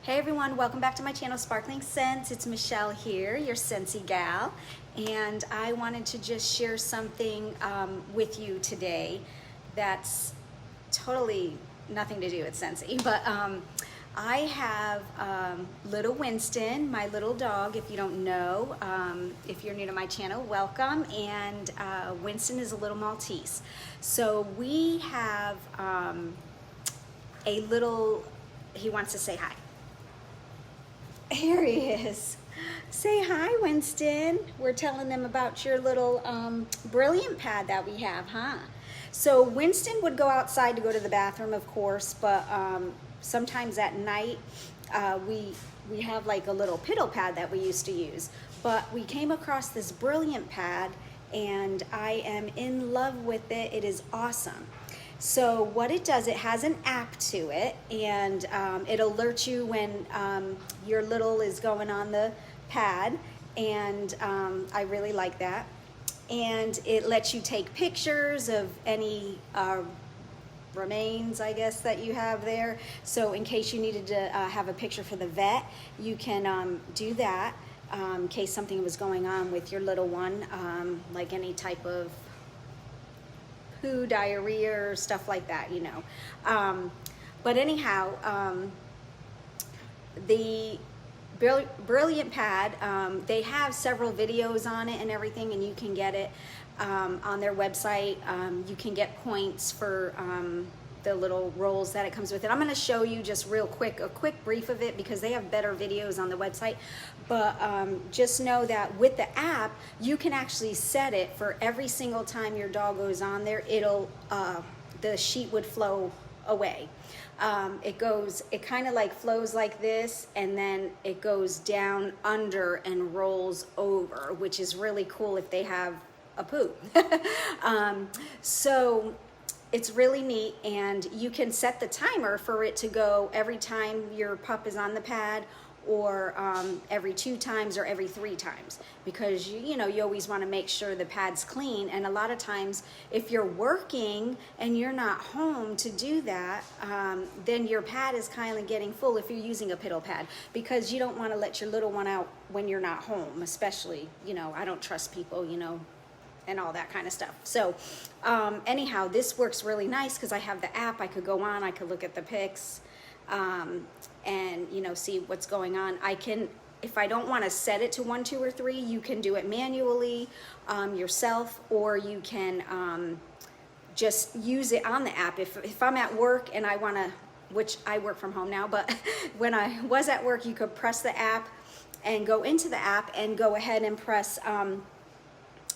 Hey everyone, welcome back to my channel, Sparkling Scents. It's Michelle here, your Scentsy gal, and I wanted to just share something with you today that's totally nothing to do with Scentsy, but I have little Winston, my little dog. If you don't know, if you're new to my channel, welcome. And Winston is a little Maltese. So we have a little, he wants to say hi. Here he is. Say hi, Winston. We're telling them about your little BrilliantPad that we have, huh? So Winston would go outside to go to the bathroom, of course, but sometimes at night we have like a little piddle pad that we used to use. But we came across this BrilliantPad and I am in love with it. It is awesome. So what it does, it has an app to it, and it alerts you when your little is going on the pad, and I really like that. And it lets you take pictures of any remains, I guess, that you have there. So in case you needed to have a picture for the vet, you can do that in case something was going on with your little one, like any type of poo, diarrhea, or stuff like that, you know. But anyhow, the BrilliantPad, they have several videos on it and everything, and you can get it on their website. You can get points for the little rolls that it comes with it. I'm going to show you just real quick, a quick brief of it, because they have better videos on the website. But just know that with the app, you can actually set it for every single time your dog goes on there, it'll the sheet would flow away. It kind of like flows like this, and then it goes down under and rolls over, which is really cool if they have a poo. So it's really neat, and you can set the timer for it to go every time your pup is on the pad, or every 2 times or every 3 times, because you know, you always want to make sure the pad's clean. And a lot of times if you're working and you're not home to do that, then your pad is kind of getting full if you're using a piddle pad, because you don't want to let your little one out when you're not home, especially, you know, I don't trust people, you know, and all that kind of stuff. So anyhow, this works really nice because I have the app. I could go on, I could look at the pics, and you know, see what's going on. I can, if I don't want to set it to 1, 2, or 3, you can do it manually yourself, or you can just use it on the app. If I'm at work and I want to, which I work from home now, but when I was at work, you could press the app and go into the app and go ahead and press,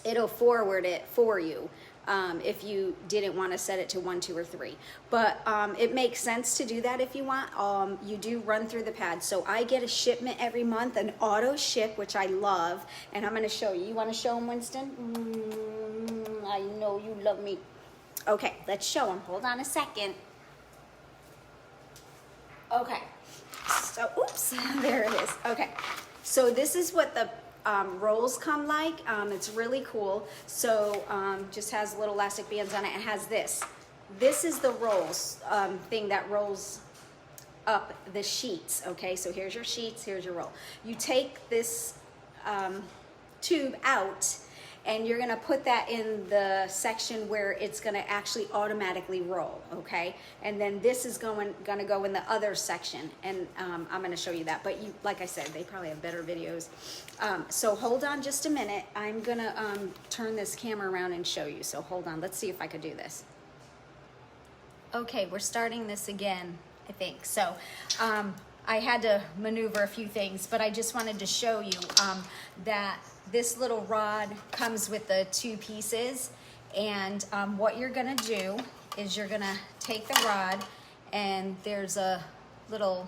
it'll forward it for you. If you didn't want to set it to 1, 2, or 3. But it makes sense to do that if you want. You do run through the pad. So I get a shipment every month, an auto ship, which I love. And I'm going to show you. You want to show him, Winston? I know you love me. Okay, let's show him. Hold on a second. Okay. So, oops, there it is. Okay. So this is what the rolls come like. It's really cool. So just has little elastic bands on it. It has this. This is the rolls thing that rolls up the sheets. Okay, so here's your sheets, here's your roll. You take this tube out, and you're gonna put that in the section where it's gonna actually automatically roll, okay? And then this is gonna go in the other section, and I'm gonna show you that. But you, like I said, they probably have better videos. So hold on just a minute. I'm gonna turn this camera around and show you. So hold on, let's see if I could do this. Okay, we're starting this again, I think. So I had to maneuver a few things, but I just wanted to show you that this little rod comes with the 2 pieces, and what you're gonna do is you're gonna take the rod, and there's a little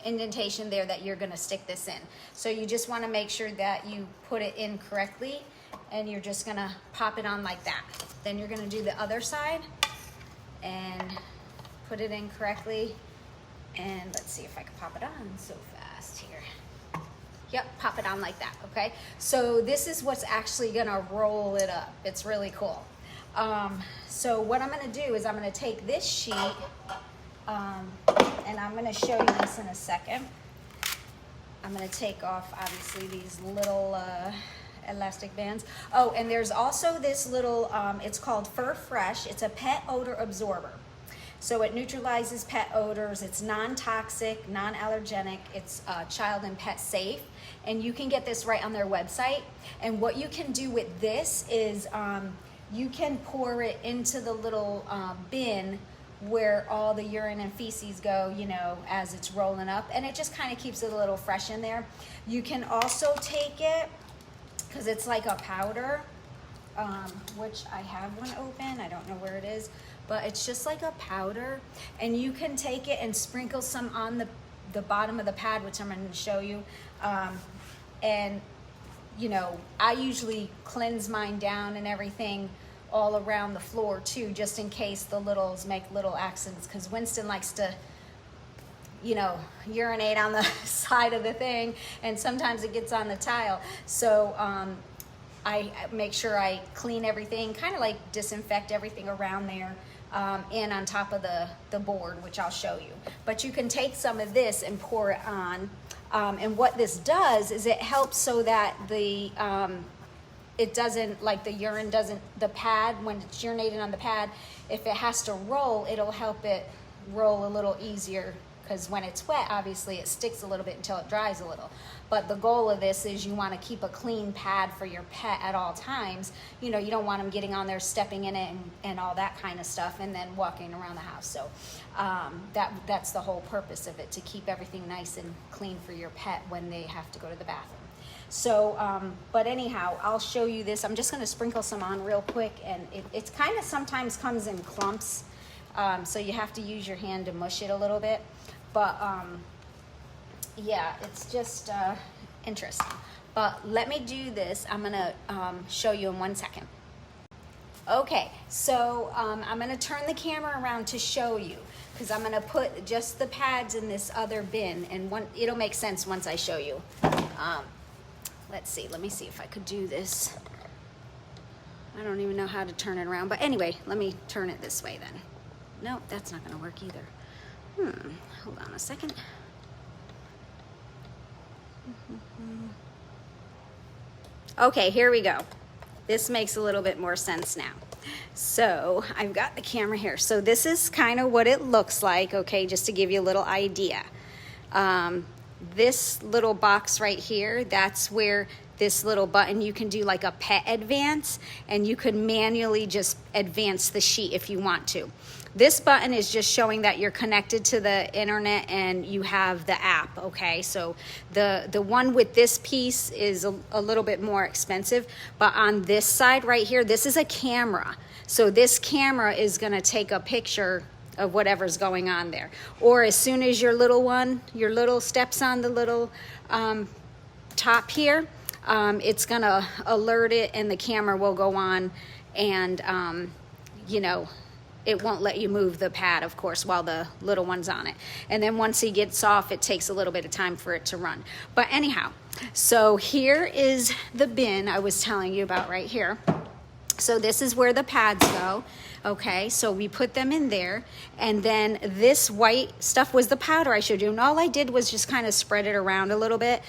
indentation there that you're gonna stick this in. So you just wanna make sure that you put it in correctly, and you're just gonna pop it on like that. Then you're gonna do the other side and put it in correctly, and let's see if I can pop it on so fast here. Yep, pop it on like that, okay? So this is what's actually gonna roll it up. It's really cool. So what I'm gonna do is I'm gonna take this sheet, and I'm gonna show you this in a second. I'm gonna take off, obviously, these little elastic bands. Oh, and there's also this little, it's called Fur Fresh. It's a pet odor absorber. So it neutralizes pet odors. It's non-toxic, non-allergenic. It's child and pet safe. And you can get this right on their website. And what you can do with this is you can pour it into the little bin where all the urine and feces go, you know, as it's rolling up. And it just kind of keeps it a little fresh in there. You can also take it, because it's like a powder, which I have one open. I don't know where it is, but it's just like a powder. And you can take it and sprinkle some on the bottom of the pad, which I'm going to show you. And, you know, I usually cleanse mine down and everything all around the floor too, just in case the littles make little accidents, because Winston likes to, you know, urinate on the side of the thing, and sometimes it gets on the tile. So I make sure I clean everything, kind of like disinfect everything around there, and on top of the board, which I'll show you. But you can take some of this and pour it on, and what this does is it helps so that the it doesn't, like the urine doesn't, the pad, when it's urinating on the pad, if it has to roll, it'll help it roll a little easier, because when it's wet, obviously it sticks a little bit until it dries a little. But the goal of this is you want to keep a clean pad for your pet at all times. You know, you don't want them getting on there, stepping in it, and all that kind of stuff, and then walking around the house. So that's the whole purpose of it, to keep everything nice and clean for your pet when they have to go to the bathroom. So, but anyhow, I'll show you this. I'm just going to sprinkle some on real quick, and it's kind of sometimes comes in clumps, so you have to use your hand to mush it a little bit. But yeah, it's just interesting. But let me do this. I'm going to show you in 1 second. Okay, so I'm going to turn the camera around to show you, because I'm going to put just the pads in this other bin, and it'll make sense once I show you. Let's see, let me see if I could do this. I don't even know how to turn it around, but anyway, let me turn it this way then. No, that's not gonna work either. Hold on a second. Okay, here we go. This makes a little bit more sense now. So I've got the camera here. So this is kind of what it looks like, okay, just to give you a little idea. This little box right here, that's where this little button, you can do like a pet advance, and you could manually just advance the sheet if you want to. This button is just showing that you're connected to the internet and you have the app, okay? So the one with this piece is a little bit more expensive, but on this side right here, this is a camera. So this camera is gonna take a picture of whatever's going on there. Or as soon as your little steps on the little top here, it's gonna alert it, and the camera will go on, and you know, it won't let you move the pad, of course, while the little one's on it. And then once he gets off, it takes a little bit of time for it to run. But anyhow, so here is the bin I was telling you about right here. So this is where the pads go. Okay, so we put them in there, and then this white stuff was the powder I showed you, and all I did was just kind of spread it around a little bit,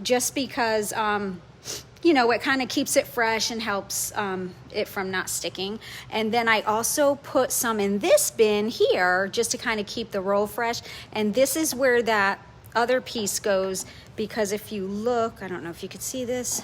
just because, you know, it kind of keeps it fresh and helps it from not sticking. And then I also put some in this bin here, just to kind of keep the roll fresh, and this is where that other piece goes, because if you look, I don't know if you could see this,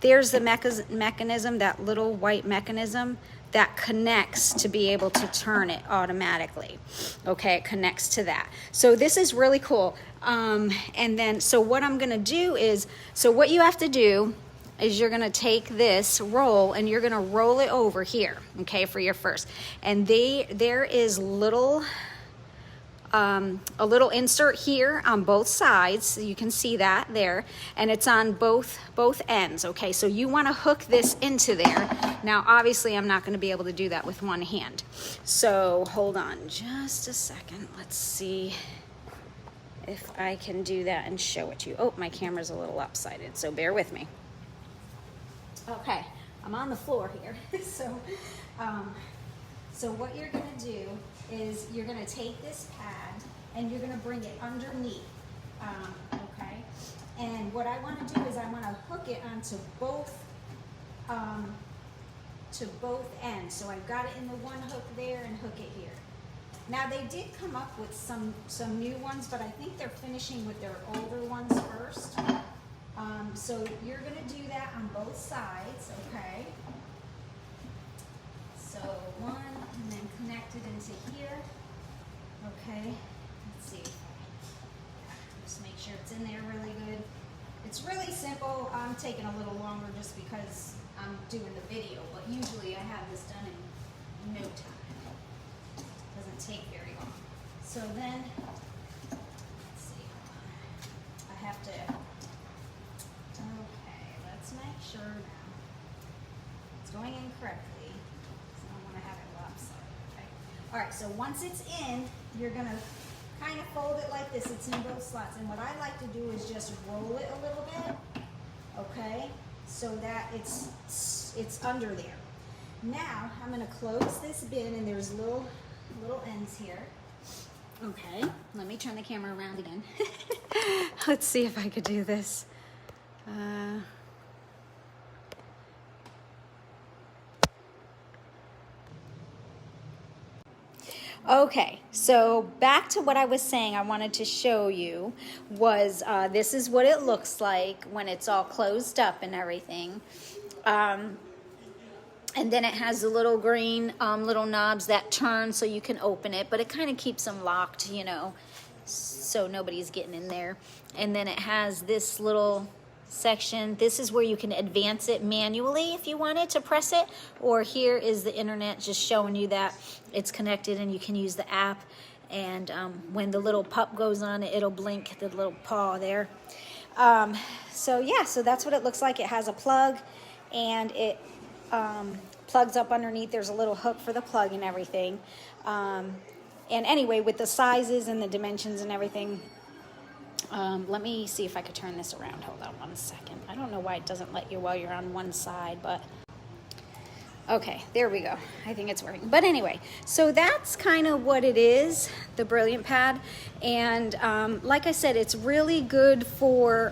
there's the mechanism, that little white mechanism that connects to be able to turn it automatically. Okay, it connects to that. So this is really cool. And then, so what I'm gonna do is, so what you have to do is you're gonna take this roll and you're gonna roll it over here, okay, for your first. And there is a little insert here on both sides, so you can see that there, and it's on both ends, okay? So you want to hook this into there. Now, obviously, I'm not going to be able to do that with one hand. So hold on just a second. Let's see if I can do that and show it to you. Oh, my camera's a little lopsided, so bear with me. Okay, I'm on the floor here. So what you're going to do is you're going to take this pad and you're going to bring it underneath, Okay, and what I want to do is I want to hook it onto both ends. So I've got it in the one hook there and hook it here. Now they did come up with some new ones, but I think they're finishing with their older ones first. So you're going to do that on both sides, okay? So one, and then connect it into here. Okay, let's see. Just make sure it's in there really good. It's really simple. I'm taking a little longer just because I'm doing the video, but usually I have this done in no time. Doesn't take very long. So then, let's see. I have to. Okay, let's make sure now it's going in correctly. So I don't want to have it lopsided. Okay. All right. So once it's in, you're gonna kind of fold it like this. It's in both slots, and what I like to do is just roll it a little bit. Okay, so that it's under there. Now I'm gonna close this bin, and there's little ends here. Okay, let me turn the camera around again. Let's see if I could do this. Okay, so back to what I was saying I wanted to show you was this is what it looks like when it's all closed up and everything. And then it has the little green little knobs that turn so you can open it, but it kind of keeps them locked, you know, so nobody's getting in there. And then it has this little section. This is where you can advance it manually if you wanted to press it, or here is the internet just showing you that it's connected and you can use the app. And when the little pup goes on it, it'll blink the little paw there. So yeah, so that's what it looks like. It has a plug, and it plugs up underneath. There's a little hook for the plug and everything. And anyway, with the sizes and the dimensions and everything, let me see if I could turn this around. Hold on one second. I don't know why it doesn't let you while you're on one side, but okay, there we go. I think it's working. But anyway, so that's kind of what it is, the BrilliantPad. And like I said, it's really good for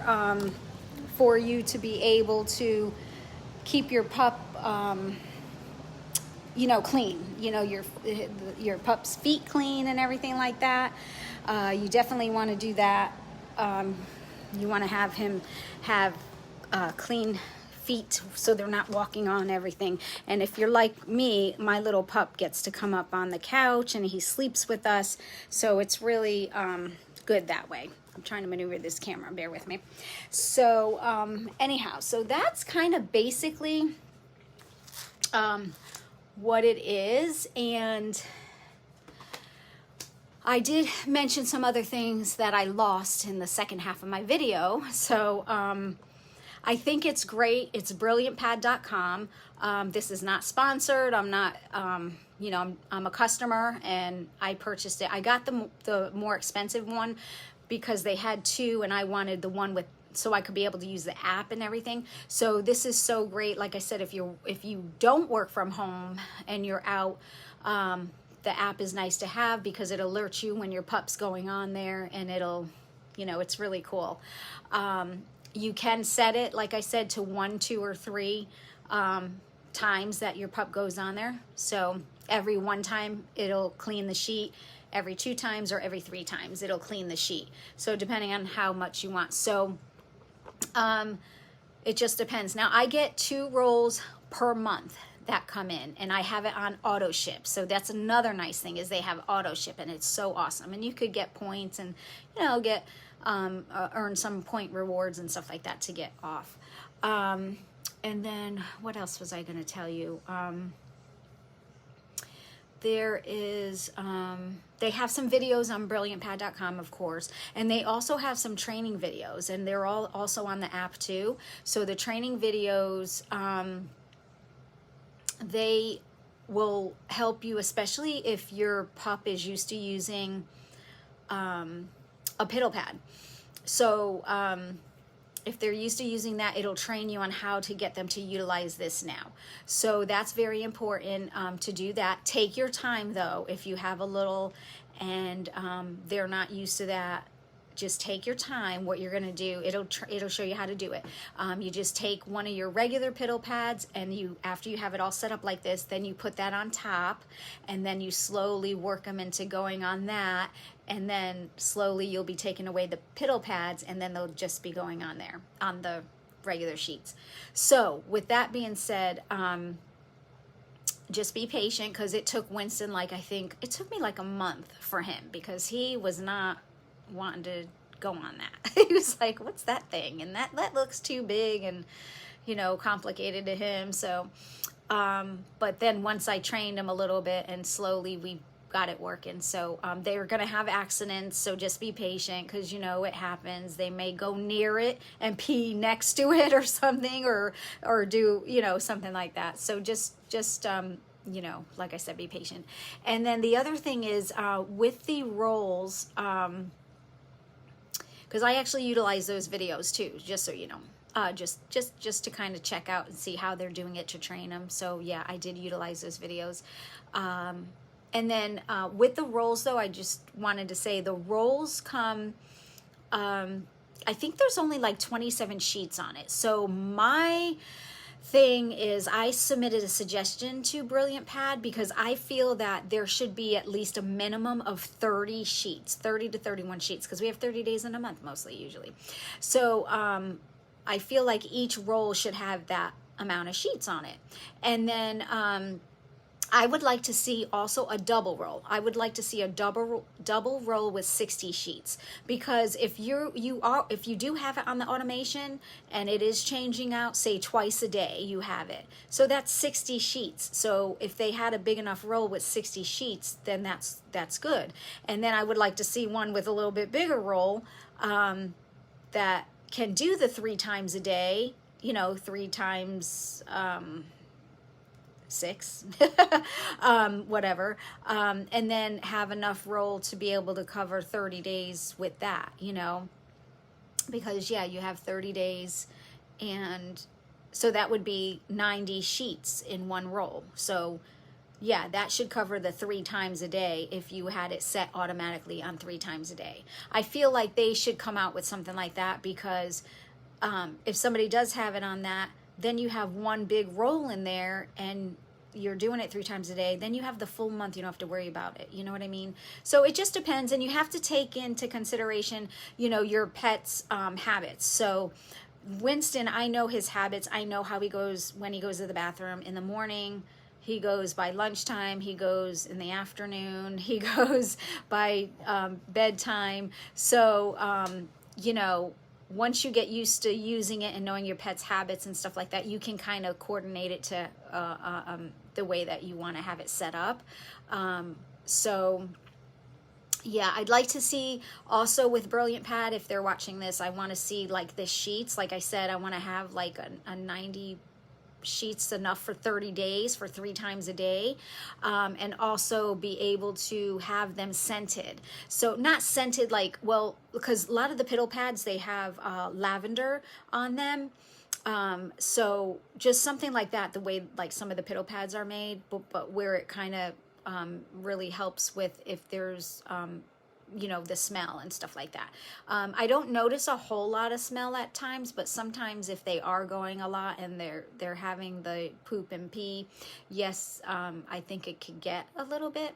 you to be able to keep your pup, you know, clean. You know, your pup's feet clean and everything like that. You definitely want to do that. You want to have him have clean feet so they're not walking on everything. And if you're like me, my little pup gets to come up on the couch and he sleeps with us, so it's really good that way. I'm trying to maneuver this camera, bear with me. So anyhow, so that's kind of basically what it is. And I did mention some other things that I lost in the second half of my video. So I think it's great. It's BrilliantPad.com. This is not sponsored. I'm not, you know, I'm a customer and I purchased it. I got the more expensive one because they had two and I wanted the one with, so I could be able to use the app and everything. So this is so great. Like I said, if you don't work from home and you're out, the app is nice to have because it alerts you when your pup's going on there, and it'll, you know, it's really cool. You can set it, like I said, to 1, 2, or 3 times that your pup goes on there. So every 1 time it'll clean the sheet, every 2 times, or every 3 times it'll clean the sheet. So depending on how much you want. So it just depends. Now I get 2 rolls per month that come in, and I have it on auto ship. So that's another nice thing, is they have auto ship, and it's so awesome. And you could get points and, you know, get earn some point rewards and stuff like that to get off. And then what else was I going to tell you? There is, they have some videos on BrilliantPad.com, of course, and they also have some training videos, and they're all also on the app too. So the training videos, they will help you, especially if your pup is used to using a piddle pad. So if they're used to using that, it'll train you on how to get them to utilize this now. So that's very important to do that. Take your time though. If you have a little and they're not used to that, just take your time. What you're gonna do, it'll show you how to do it. You just take one of your regular piddle pads, and after you have it all set up like this, then you put that on top, and then you slowly work them into going on that, and then slowly you'll be taking away the piddle pads, and then they'll just be going on there on the regular sheets. So with that being said, just be patient, because it took Winston, like, I think it took me like a month for him, because he was not wanting to go on that. He was like, what's that thing? And that looks too big and, you know, complicated to him. So, but then once I trained him a little bit, and slowly we got it working. So they're going to have accidents, so just be patient, because, you know, it happens. They may go near it and pee next to it or something, or do, you know, something like that. So just you know, like I said, be patient. And then the other thing is with the rolls, because I actually utilize those videos too, just so you know. Just to kind of check out and see how they're doing it to train them. So yeah, I did utilize those videos. And then with the rolls, though, I just wanted to say the rolls come, I think there's only like 27 sheets on it. So my thing is, I submitted a suggestion to BrilliantPad, because I feel that there should be at least a minimum of 30 sheets, 30 to 31 sheets, because we have 30 days in a month mostly, usually. So I feel like each roll should have that amount of sheets on it. And then I would like to see also a double roll. I would like to see a double roll with 60 sheets, because if you do have it on the automation and it is changing out, say twice a day, you have it. So that's 60 sheets. So if they had a big enough roll with 60 sheets, then that's good. And then I would like to see one with a little bit bigger roll that can do the 3 times a day. You know, 3 times 6, whatever, and then have enough roll to be able to cover 30 days with that, you know, because yeah, you have 30 days, and so that would be 90 sheets in one roll. So yeah, that should cover the 3 times a day if you had it set automatically on 3 times a day. I feel like they should come out with something like that, because if somebody does have it on that, then you have one big roll in there, and you're doing it 3 times a day, then you have the full month. You don't have to worry about it. You know what I mean? So it just depends, and you have to take into consideration, you know, your pet's habits. So Winston, I know his habits. I know how he goes when he goes to the bathroom in the morning. He goes by lunchtime. He goes in the afternoon. He goes by bedtime. So, you know, once you get used to using it and knowing your pet's habits and stuff like that, you can kind of coordinate it to the way that you want to have it set up. So yeah, I'd like to see also with BrilliantPad, if they're watching this, I want to see like the sheets. Like I said, I want to have like a 90 sheets enough for 30 days for 3 times a day, and also be able to have them scented. So not scented like, well, because a lot of the piddle pads, they have lavender on them, so just something like that, the way like some of the piddle pads are made, but where it kind of really helps with if there's you know, the smell and stuff like that. I don't notice a whole lot of smell at times, but sometimes if they are going a lot and they're having the poop and pee, yes, I think it could get a little bit,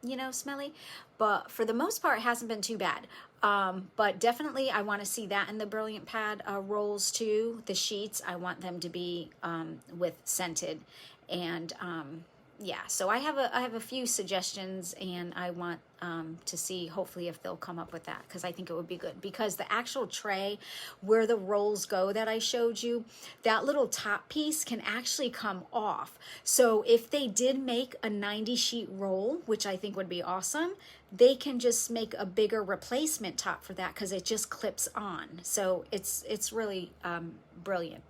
you know, smelly, but for the most part, it hasn't been too bad. But definitely I want to see that in the BrilliantPad rolls too. The sheets, I want them to be with scented, and yeah, so I have a few suggestions, and I want to see hopefully if they'll come up with that, because I think it would be good, because the actual tray where the rolls go that I showed you, that little top piece can actually come off. So if they did make a 90 sheet roll, which I think would be awesome, they can just make a bigger replacement top for that, because it just clips on. So it's really brilliant.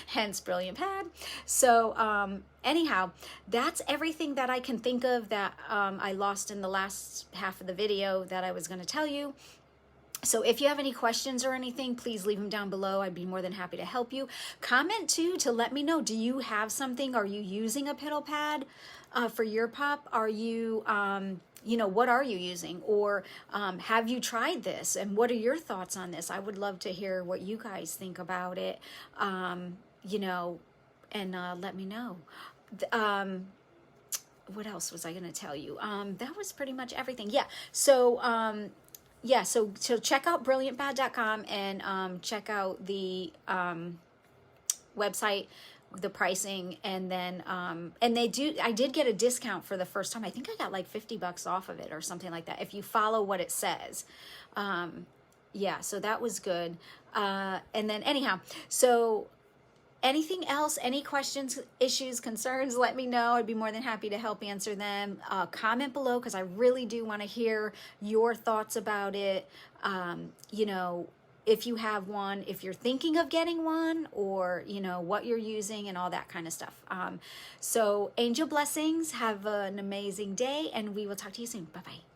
Hence BrilliantPad. So anyhow, that's everything that I can think of that I lost in the last half of the video that I was going to tell you. So if you have any questions or anything, please leave them down below. I'd be more than happy to help you. Comment too to let me know, do you have something? Are you using a piddle pad for your pup? Are you you know, what are you using? Or have you tried this? And what are your thoughts on this? I would love to hear what you guys think about it, you know, and let me know. What else was I going to tell you? That was pretty much everything. Yeah. So, yeah, so check out BrilliantPad.com and check out the website, the pricing, and then and I did get a discount for the first time. I think I got like $50 off of it or something like that if you follow what it says. Yeah, so that was good. And then anyhow, so anything else, any questions, issues, concerns, let me know. I'd be more than happy to help answer them. Comment below, because I really do want to hear your thoughts about it. You know, if you have one, if you're thinking of getting one, or, you know, what you're using and all that kind of stuff. So angel blessings. Have an amazing day, and we will talk to you soon. Bye-bye.